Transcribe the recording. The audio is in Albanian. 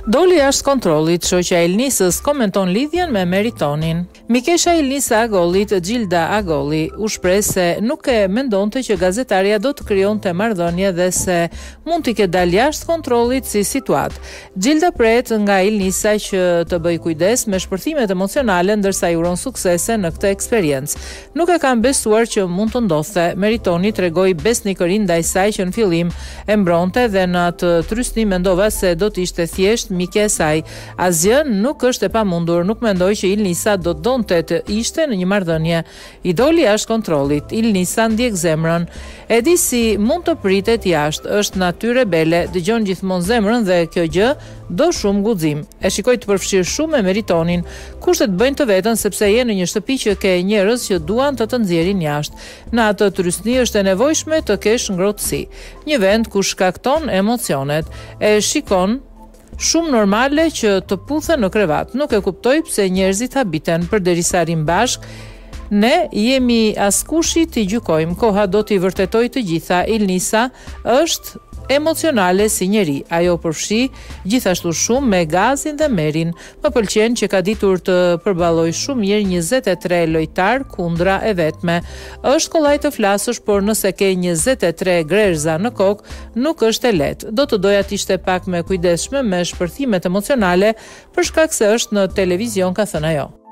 Doli jashtë kontrollit, shoqja e Ilnisës komenton lidhjen me Meritonin. Mikesha Ilnisa Agollit, Gjilda Agolli, u shpreh se nuk e mendonte që gazetaria do të krijonte marrëdhënie dhe se mund t'i ketë dalë jashtë kontrollit si situatë. Gjilda pret nga Ilnisa që të bëj kujdes me shpërthimet emocionale ndërsa i uron suksese në këtë eksperiencë. Nuk e kam besuar që mund të ndodhte. Meritoni tregoi besnikërinë ndaj saj që në fillim e mbronte dhe në atë trysni mendova se do të ishte thjesht mike e saj. Asgjë nuk është e pamundur, nuk mendoj që Ilnisa do donte të ishte në një marrëdhënie. I doli jashtë kontrollit. Ilnisa ndjek zemrën. E di si mund të pritet jashtë, është natyrë rebele, dëgjon gjithmonë zemrën dhe kjo gjë do shumë guxim. E shikoj të përfshirë shumë me Meritonin. Kushtet bëjnë të vetën sepse je në një shtëpi që ke njerëz që duan të nxjerrin jashtë. Në atë trysni është e nevojshme të kesh ngrohtësi. Një vend ku shkakton emocionet. E shikon shumë normale që të puthe në krevat. Nuk e kuptoj pse njerëzit habiten përderisa rrim bashk. Ne jemi askushi t'i gjykojmë, koha do t'i vërtetoj të gjitha. Ilnisa është emocionale si njeri. Ajo përfshi gjithashtu shumë me Gazin dhe Merin. Më pëlqen që ka ditur të përballoj shumë mirë 23 lojtar kundra e vetme. Është kollaj të flasësh, por nëse ke 23 grerza në kokë, nuk është e lehtë. Do të doja të ishte pak më kujdesshme me shpërthimet emocionale për shkak se është në televizion, ka thënë ajo.